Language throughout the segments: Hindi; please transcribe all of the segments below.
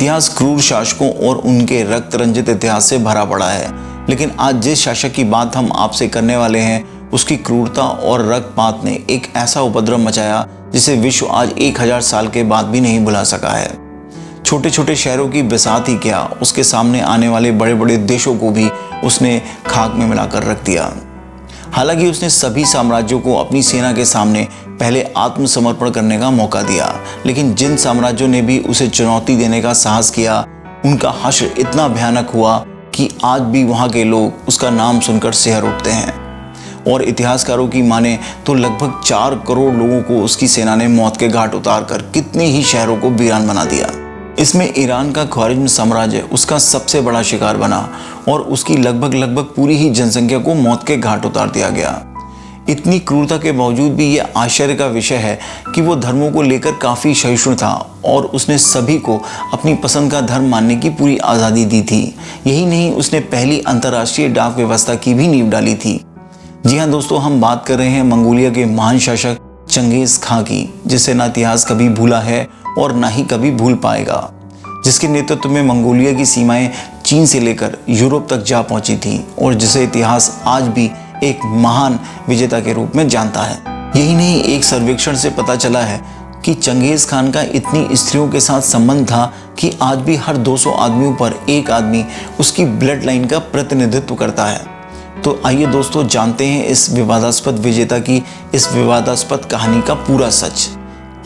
इतिहास क्रूर शासकों और उनके रक्त रंजित इतिहास से भरा पड़ा है, लेकिन आज जिस शासक की बात हम आपसे करने वाले हैं उसकी क्रूरता और रक्तपात ने एक ऐसा उपद्रव मचाया जिसे विश्व आज 1000 साल के बाद भी नहीं भुला सका है। छोटे छोटे शहरों की बिसात ही क्या, उसके सामने आने वाले बड़े बड़े देशों को भी उसने खाक में मिलाकर रख दिया। हालांकि उसने सभी साम्राज्यों को अपनी सेना के सामने पहले आत्मसमर्पण करने का मौका दिया, लेकिन जिन साम्राज्यों ने भी उसे चुनौती देने का साहस किया उनका हश्र इतना भयानक हुआ कि आज भी वहाँ के लोग उसका नाम सुनकर सिहर उठते हैं। और इतिहासकारों की माने तो लगभग 4 करोड़ लोगों को उसकी सेना ने मौत के घाट उतारकर कितने ही शहरों को वीरान बना दिया। इसमें ईरान का ख्वारिज्म साम्राज्य उसका सबसे बड़ा शिकार बना और उसकी लगभग पूरी ही जनसंख्या को मौत के घाट उतार दिया गया। इतनी क्रूरता के बावजूद भी ये आश्चर्य का विषय है कि वो धर्मों को लेकर काफ़ी सहिष्णु था और उसने सभी को अपनी पसंद का धर्म मानने की पूरी आज़ादी दी थी। यही नहीं, उसने पहली अंतर्राष्ट्रीय डाक व्यवस्था की भी नींव डाली थी। जी हाँ दोस्तों, हम बात कर रहे हैं मंगोलिया के महान शासक चंगेज़ खां की, जिसे ना इतिहास कभी भूला है और ना ही कभी भूल पाएगा, जिसके नेतृत्व में मंगोलिया की सीमाएं चीन से लेकर यूरोप तक जा पहुंची थी और जिसे इतिहास आज भी एक महान विजेता के रूप में जानता है। यही नहीं, एक सर्वेक्षण से पता चला है कि चंगेज़ खान का इतनी स्त्रियों के साथ संबंध था कि आज भी हर 200 आदमियों पर एक आदमी उसकी ब्लड लाइन का प्रतिनिधित्व करता है। तो आइए दोस्तों जानते हैं इस विवादास्पद विजेता की इस विवादास्पद कहानी का पूरा सच।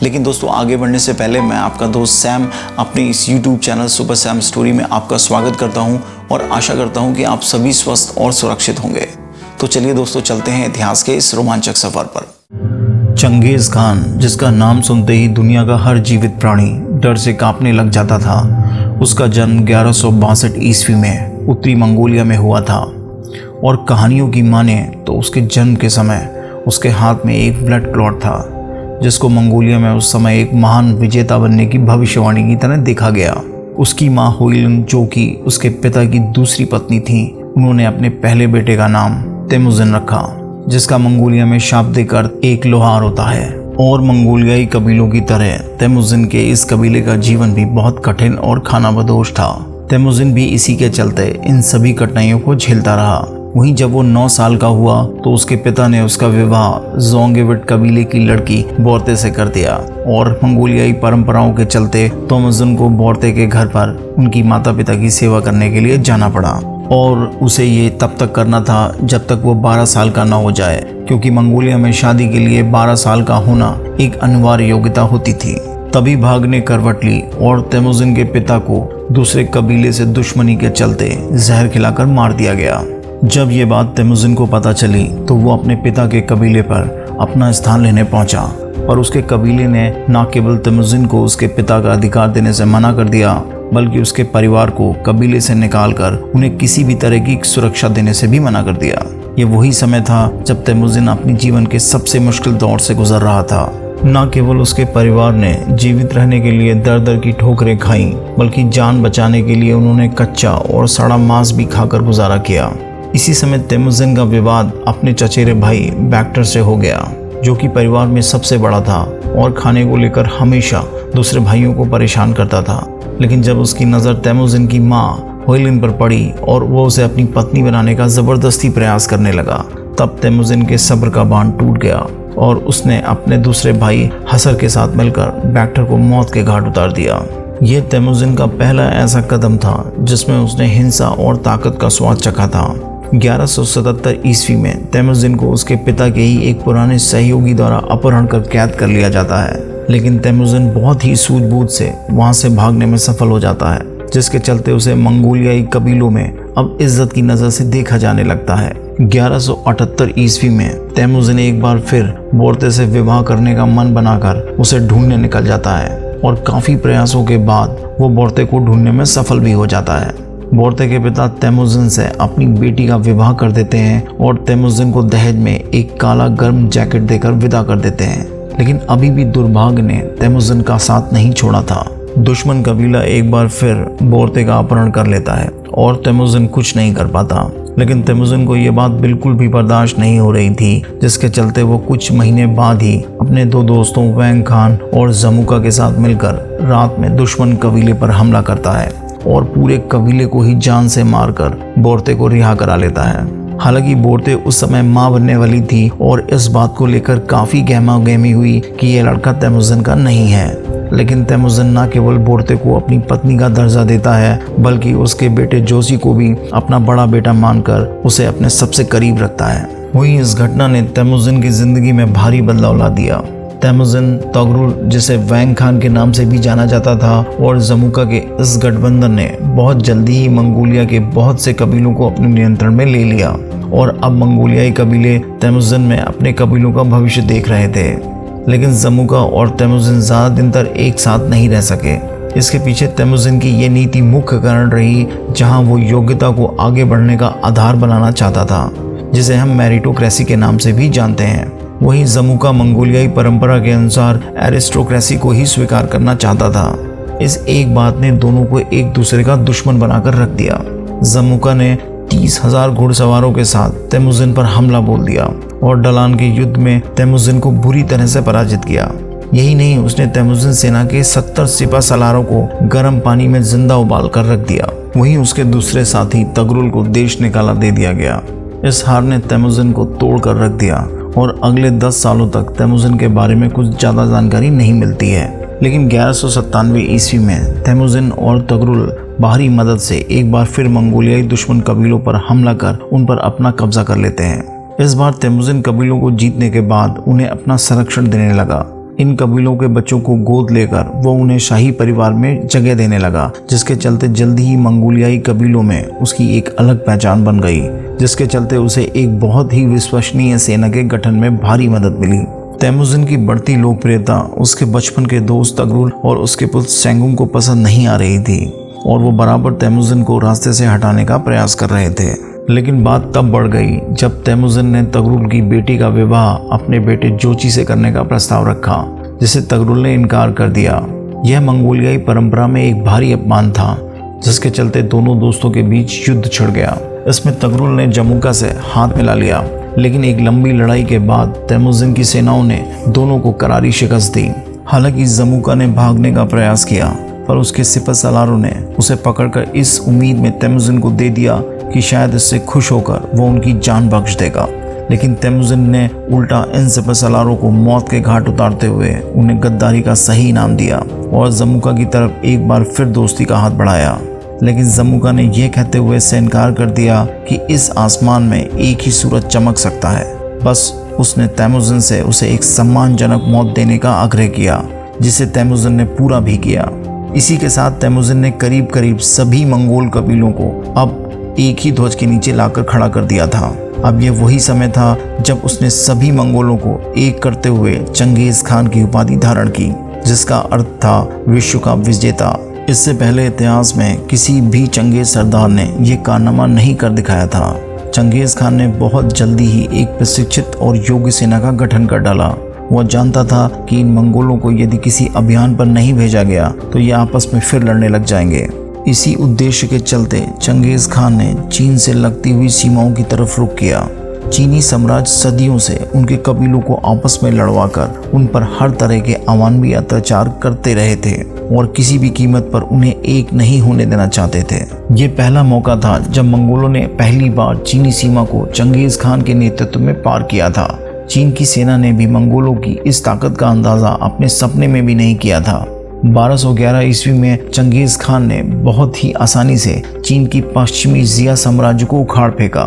लेकिन दोस्तों आगे बढ़ने से पहले मैं आपका दोस्त सैम अपने इस YouTube channel super Sam story में आपका स्वागत करता हूं और आशा करता हूं कि आप सभी स्वस्थ और सुरक्षित होंगे। तो चलिए दोस्तों चलते हैं इतिहास के इस रोमांचक सफर पर। चंगेज़ खान, जिसका नाम सुनते ही दुनिया का हर जीवित प्राणी डर से कांपने लग जाता था, उसका जन्म 1162 ईस्वी में उत्तरी मंगोलिया में हुआ था और कहानियों की माने तो उसके जन्म के समय उसके हाथ में एक ब्लड क्लॉट था, जिसको मंगोलिया में उस समय एक महान विजेता बनने की भविष्यवाणी की तरह देखा गया। उसकी माँ होइलुन, जो कि उसके पिता की दूसरी पत्नी थी, उन्होंने अपने पहले बेटे का नाम तेमुजिन रखा, जिसका मंगोलिया में शाब्दिक अर्थ एक लोहार होता है। और मंगोलियाई कबीलों की तरह तेमुजिन के इस कबीले का जीवन भी बहुत कठिन और खानाबदोश था। तेमुजिन भी इसी के चलते इन सभी कठिनाइयों को झेलता रहा। वहीं जब वो 9 साल का हुआ तो उसके पिता ने उसका विवाह जोंगेविट कबीले की लड़की बोर्ते से कर दिया और मंगोलियाई परंपराओं के चलते तेमुजिन को बोर्ते के घर पर उनकी माता पिता की सेवा करने के लिए जाना पड़ा और उसे ये तब तक करना था जब तक वो 12 साल का न हो जाए, क्योंकि मंगोलिया में शादी के लिए 12 साल का होना एक अनिवार्य योग्यता होती थी। तभी भाग ने करवट ली और तेमुजिन के पिता को दूसरे कबीले से दुश्मनी के चलते जहर खिलाकर मार दिया गया। जब ये बात तेमुजिन को पता चली तो वो अपने पिता के कबीले पर अपना स्थान लेने पहुंचा और उसके कबीले ने न केवल तेमुजिन को उसके पिता का अधिकार देने से मना कर दिया, बल्कि उसके परिवार को कबीले से निकालकर उन्हें किसी भी तरह की सुरक्षा देने से भी मना कर दिया। ये वही समय था जब तेमुजिन अपने जीवन के सबसे मुश्किल दौर से गुजर रहा था। न केवल उसके परिवार ने जीवित रहने के लिए दर दर की ठोकरें खाई, बल्कि जान बचाने के लिए उन्होंने कच्चा और सड़ा मांस भी खाकर गुजारा किया। इसी समय तेमुजिन का विवाद अपने चचेरे भाई बैक्टर से हो गया, जो कि परिवार में सबसे बड़ा था और खाने को लेकर हमेशा दूसरे भाइयों को परेशान करता था। लेकिन जब उसकी नज़र तेमुजिन की माँ होइलुन पर पड़ी और वो उसे अपनी पत्नी बनाने का ज़बरदस्ती प्रयास करने लगा, तब तेमुजिन के सब्र का बांध टूट गया और उसने अपने दूसरे भाई हसर के साथ मिलकर बैक्टर को मौत के घाट उतार दिया। ये तेमुजिन का पहला ऐसा कदम था जिसमें उसने हिंसा और ताकत का स्वाद चखा था। 1177 ईस्वी में तेमुजिन को उसके पिता के ही एक पुराने सहयोगी द्वारा अपहरण कर कैद कर लिया जाता है, लेकिन तेमुजिन बहुत ही सूझबूझ से वहां से भागने में सफल हो जाता है, जिसके चलते उसे मंगोलियाई कबीलों में अब इज्जत की नज़र से देखा जाने लगता है। 1178 ईस्वी में तेमुजिन एक बार फिर बोर्ते से विवाह करने का मन बनाकर उसे ढूंढने निकल जाता है और काफ़ी प्रयासों के बाद वो बोर्ते को ढूंढने में सफल भी हो जाता है। बोर्ते के पिता तेमुजिन से अपनी बेटी का विवाह कर देते हैं और तेमुजिन को दहेज में एक काला गर्म जैकेट देकर विदा कर देते हैं। लेकिन अभी भी दुर्भाग्य ने तेमुजिन का साथ नहीं छोड़ा था। दुश्मन कबीला एक बार फिर बोर्ते का अपहरण कर लेता है और तैमुजिन कुछ नहीं कर पाता। लेकिन तैमुजिन को ये बात बिल्कुल भी बर्दाश्त नहीं हो रही थी, जिसके चलते वो कुछ महीने बाद ही अपने दो दोस्तों वैंग खान और जमुका के साथ मिलकर रात में दुश्मन कबीले पर हमला करता है और पूरे कबीले को ही जान से मारकर बोरते को रिहा करा लेता है। हालांकि बोरते उस समय मां बनने वाली थी और इस बात को लेकर काफी गहमा गहमी हुई कि यह लड़का तैमुजिन का नहीं है। लेकिन तैमुजिन न केवल बोरते को अपनी पत्नी का दर्जा देता है, बल्कि उसके बेटे जोशी को भी अपना बड़ा बेटा मानकर उसे अपने सबसे करीब रखता है। वहीं इस घटना ने तैमुजिन की जिंदगी में भारी बदलाव ला दिया। तैमुजिन तगरुल, जिसे वैंग खान के नाम से भी जाना जाता था, और जमुका के इस गठबंधन ने बहुत जल्दी ही मंगोलिया के बहुत से कबीलों को अपने नियंत्रण में ले लिया और अब मंगोलियाई कबीले तैमुजिन में अपने कबीलों का भविष्य देख रहे थे। लेकिन जमुका और तैमुजिन ज्यादा दिन तक एक साथ नहीं रह सके। इसके पीछे तैमुजिन की ये नीति मुख्य कारण रही, जहां वो योग्यता को आगे बढ़ने का आधार बनाना चाहता था, जिसे हम मेरिटोक्रेसी के नाम से भी जानते हैं। वहीं जमुका मंगोलियाई परंपरा के अनुसार एरिस्टोक्रेसी को ही स्वीकार करना चाहता था। इस एक बात ने दोनों को एक दूसरे का दुश्मन बनाकर रख दिया। जमुका ने 30,000 घुड़सवारों के साथ तैमुजिन पर हमला बोल दिया और डलान के युद्ध में तैमुजिन को बुरी तरह से पराजित किया। यही नहीं, उसने तैमुजिन सेना के 70 सिपा सलारों को गर्म पानी में जिंदा उबाल कर रख दिया। वहीं उसके दूसरे साथी तगरुल को देश निकाला दे दिया गया। इस हार ने तैमुजिन को तोड़ कर रख दिया और अगले 10 सालों तक तैमुजिन के बारे में कुछ ज्यादा जानकारी नहीं मिलती है। लेकिन 1197 ईस्वी में तैमुजिन और तगरुल बाहरी मदद से एक बार फिर मंगोलियाई दुश्मन कबीलों पर हमला कर उन पर अपना कब्जा कर लेते हैं। इस बार तैमुजिन कबीलों को जीतने के बाद उन्हें अपना संरक्षण देने लगा। इन कबीलों के बच्चों को गोद लेकर वो उन्हें शाही परिवार में जगह देने लगा, जिसके चलते जल्दी ही मंगोलियाई कबीलों में उसकी एक अलग पहचान बन गई, जिसके चलते उसे एक बहुत ही विश्वसनीय सेना के गठन में भारी मदद मिली। तैमुजिन की बढ़ती लोकप्रियता उसके बचपन के दोस्त तगरुल और उसके पुत्र सेंगुम को पसंद नहीं आ रही थी और वो बराबर तैमुजिन को रास्ते से हटाने का प्रयास कर रहे थे। लेकिन बात तब बढ़ गई जब तैमुजिन ने तगरुल की बेटी का विवाह अपने बेटे जोची से करने का प्रस्ताव रखा, जिसे तगरुल ने इनकार कर दिया। यह मंगोलियाई परंपरा में एक भारी अपमान था, जिसके चलते दोनों दोस्तों के बीच युद्ध छिड़ गया। इसमें तगरुल ने जमुका से हाथ मिला लिया, लेकिन एक लंबी लड़ाई के बाद तैमुजिन की सेनाओं ने दोनों को करारी शिकस्त दी। हालांकि जमुका ने भागने का प्रयास किया, पर उसके सिपहसालारों ने उसे पकड़कर इस उम्मीद में तैमुजिन को दे दिया कि शायद इससे खुश होकर वो उनकी जान बख्श देगा। लेकिन तैमुजिन ने उल्टा इन सिपहसालारों को मौत के घाट उतारते हुए उन्हें गद्दारी का सही इनाम दिया और जमुका की तरफ एक बार फिर दोस्ती का हाथ बढ़ाया। लेकिन जमुका ने यह कहते हुए से इनकार कर दिया कि इस आसमान में एक ही सूरज चमक सकता है। बस उसने तैमुजिन से उसे एक सम्मानजनक मौत देने का आग्रह किया, जिसे तैमुजिन ने पूरा भी किया। इसी के साथ तैमुजिन ने करीब करीब सभी मंगोल कबीलों को अब एक ही ध्वज के नीचे लाकर खड़ा कर दिया था। अब यह वही समय था जब उसने सभी मंगोलों को एक करते हुए चंगेज खान की उपाधि धारण की, जिसका अर्थ था विश्व का विजेता। इससे पहले इतिहास में किसी भी चंगेज सरदार ने यह कारनामा नहीं कर दिखाया था। चंगेज खान ने बहुत जल्दी ही एक प्रशिक्षित और योग्य सेना का गठन कर डाला। वह जानता था कि इन मंगोलों को यदि किसी अभियान पर नहीं भेजा गया तो ये आपस में फिर लड़ने लग जाएंगे। इसी उद्देश्य के चलते चंगेज खान ने चीन से लगती हुई सीमाओं की तरफ रुख किया। चीनी साम्राज्य सदियों से उनके कबीलों को आपस में लड़वाकर उन पर हर तरह के अमानवीय अत्याचार करते रहे थे और किसी भी कीमत पर उन्हें एक नहीं होने देना चाहते थे। ये पहला मौका था जब मंगोलों ने पहली बार चीनी सीमा को चंगेज खान के नेतृत्व में पार किया था। चीन की सेना ने भी मंगोलों की इस ताकत का अंदाजा अपने सपने में भी नहीं किया था। 1211 ईस्वी में चंगेज खान ने बहुत ही आसानी से चीन की पश्चिमी जिया साम्राज्य को उखाड़ फेंका।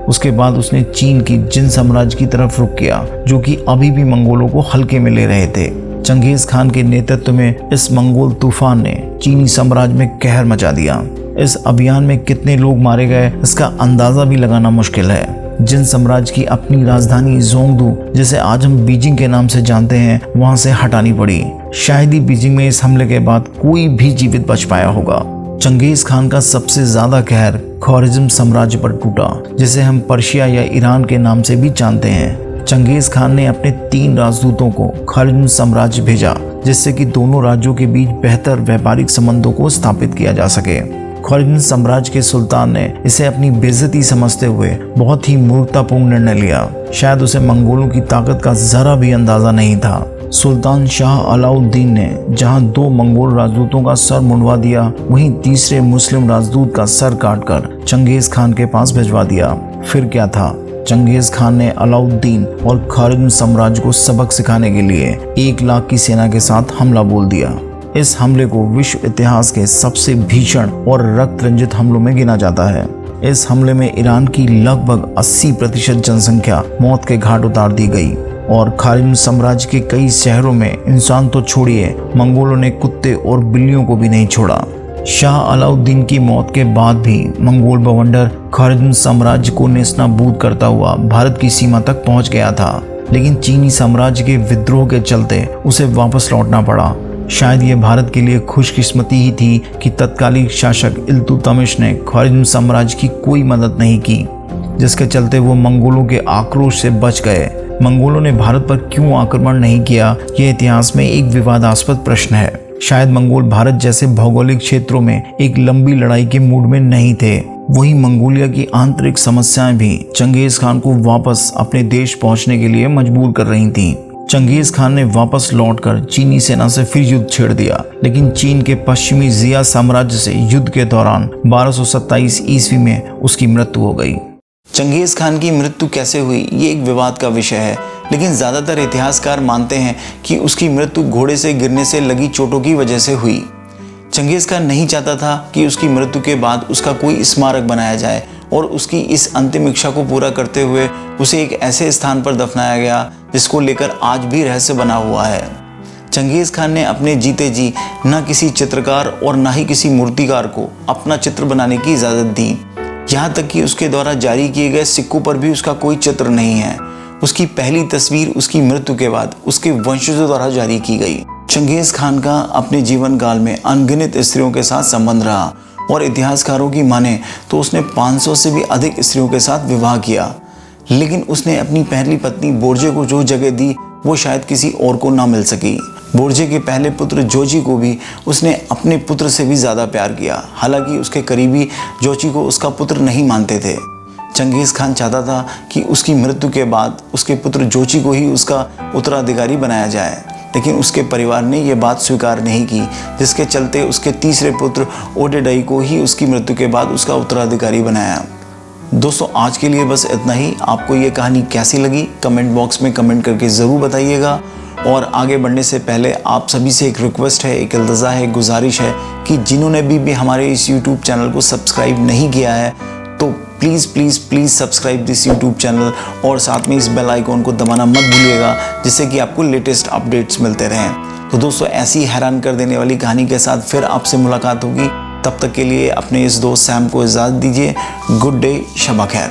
उसके बाद उसने चीन की जिन साम्राज्य की तरफ रुख किया, जो कि अभी भी मंगोलों को हल्के में ले रहे थे। चंगेज खान के नेतृत्व में इस मंगोल तूफान ने चीनी साम्राज्य में कहर मचा दिया। इस अभियान में कितने लोग मारे गए इसका अंदाजा भी लगाना मुश्किल है। जिन साम्राज्य की अपनी राजधानी जोंगदू, जिसे आज हम बीजिंग के नाम से जानते हैं, वहां से हटानी पड़ी। शायद ही बीजिंग में इस हमले के बाद कोई भी जीवित बच पाया होगा। चंगेज खान का सबसे ज्यादा कहर ख्वारिज्म साम्राज्य पर टूटा, जिसे हम पर्शिया या ईरान के नाम से भी जानते हैं। चंगेज खान ने अपने 3 राजदूतों को ख्वारिज्म साम्राज्य भेजा, जिससे कि दोनों राज्यों के बीच बेहतर व्यापारिक संबंधों को स्थापित किया जा सके। खालिद साम्राज्य के सुल्तान ने इसे अपनी बेइज्जती समझते हुए बहुत ही मूर्खतापूर्ण निर्णय लिया। शायद उसे मंगोलों की ताकत का जरा भी अंदाजा नहीं था। सुल्तान शाह अलाउद्दीन ने जहां 2 मंगोल राजदूतों का सर मुंडवा दिया, वहीं तीसरे मुस्लिम राजदूत का सर काटकर चंगेज खान के पास भिजवा दिया। फिर क्या था, चंगेज खान ने अलाउद्दीन और खालिद साम्राज्य को सबक सिखाने के लिए 1 लाख की सेना के साथ हमला बोल दिया। इस हमले को विश्व इतिहास के सबसे भीषण और रक्त रंजित हमलों में गिना जाता है। इस हमले में ईरान की लगभग 80% जनसंख्या मौत के घाट उतार दी गई और खालिद साम्राज्य के कई शहरों में इंसान तो छोड़िए, मंगोलों ने कुत्ते और बिल्लियों को भी नहीं छोड़ा। शाह अलाउद्दीन की मौत के बाद भी मंगोल बवंडर खालिद साम्राज्य को नेस्तनाबूद करता हुआ भारत की सीमा तक पहुंच गया था, लेकिन चीनी साम्राज्य के विद्रोह के चलते उसे वापस लौटना पड़ा। शायद ये भारत के लिए खुशकिस्मती ही थी कि तत्कालीन शासक इल्तुतमिश ने खालिद साम्राज्य की कोई मदद नहीं की, जिसके चलते वो मंगोलों के आक्रोश से बच गए। मंगोलों ने भारत पर क्यों आक्रमण नहीं किया, यह इतिहास में एक विवादास्पद प्रश्न है। शायद मंगोल भारत जैसे भौगोलिक क्षेत्रों में एक लंबी लड़ाई के मूड में नहीं थे। वहीं मंगोलिया की आंतरिक समस्याएं भी चंगेज खान को वापस अपने देश पहुंचने के लिए मजबूर कर रही थीं। चंगेज खान ने वापस लौटकर चीनी सेना से फिर युद्ध छेड़ दिया, लेकिन चीन के पश्चिमी जिया साम्राज्य से युद्ध के दौरान 1227 ईस्वी में उसकी मृत्यु हो गई। चंगेज खान की मृत्यु कैसे हुई, ये एक विवाद का विषय है, लेकिन ज़्यादातर इतिहासकार मानते हैं कि उसकी मृत्यु घोड़े से गिरने से लगी चोटों की वजह से हुई। चंगेज खान नहीं चाहता था कि उसकी मृत्यु के बाद उसका कोई स्मारक बनाया जाए और उसकी इस अंतिम इच्छा को पूरा करते हुए उसे एक ऐसे स्थान पर दफनाया गया जिसको लेकर आज भी रहस्य बना हुआ है। चंगेज खान ने अपने जीते जी न किसी चित्रकार और न ही किसी मूर्तिकार को अपना चित्र बनाने की इजाज़त दी। यहाँ तक कि उसके द्वारा जारी किए गए सिक्कों पर भी उसका कोई चित्र नहीं है। उसकी पहली तस्वीर उसकी मृत्यु के बाद उसके वंशजों द्वारा जारी की गई। चंगेज खान का अपने जीवन काल में अनगिनत स्त्रियों के साथ संबंध रहा और इतिहासकारों की माने तो उसने 500 से भी अधिक स्त्रियों के साथ विवाह किया, लेकिन उसने अपनी पहली पत्नी बोर्जे को जो जगह दी वो शायद किसी और को ना मिल सकी। बोर्जे के पहले पुत्र जोची को भी उसने अपने पुत्र से भी ज़्यादा प्यार किया, हालांकि उसके करीबी जोची को उसका पुत्र नहीं मानते थे। चंगेज खान चाहता था कि उसकी मृत्यु के बाद उसके पुत्र जोची को ही उसका उत्तराधिकारी बनाया जाए, लेकिन उसके परिवार ने यह बात स्वीकार नहीं की, जिसके चलते उसके तीसरे पुत्र ओडेडई को ही उसकी मृत्यु के बाद उसका उत्तराधिकारी बनाया। दोस्तों, आज के लिए बस इतना ही। आपको ये कहानी कैसी लगी कमेंट बॉक्स में कमेंट करके ज़रूर बताइएगा। और आगे बढ़ने से पहले आप सभी से एक रिक्वेस्ट है, एक इल्तजा है, गुजारिश है कि जिन्होंने भी हमारे इस यूट्यूब चैनल को सब्सक्राइब नहीं किया है तो please please please subscribe this YouTube channel और साथ में इस बेल आइकॉन को दबाना मत भूलिएगा, जिससे कि आपको लेटेस्ट अपडेट्स मिलते रहें। तो दोस्तों, ऐसी हैरान कर देने वाली कहानी के साथ फिर आपसे मुलाकात होगी। तब तक के लिए अपने इस दोस्त सैम को इजाज़त दीजिए। गुड डे, शब खैर।